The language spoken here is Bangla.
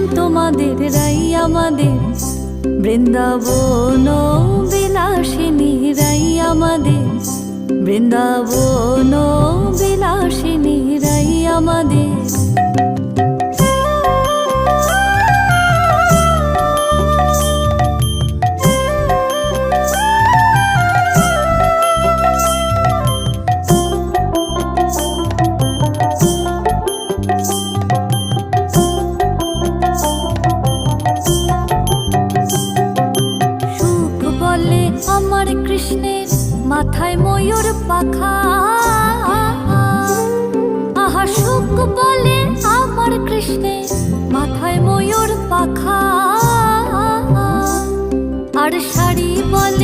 শ্যাম তোমাদের রাই আমাদের, বৃন্দাবন বিলাসিনী রাই আমাদের, বৃন্দাবন বিলাসিনী রাই আমাদের। আমার কৃষ্ণের মাথায় ময়ূর পাখা, আহা সুখ বলে আমার কৃষ্ণের মাথায় ময়ূর পাখা। আর শাড়ি বলে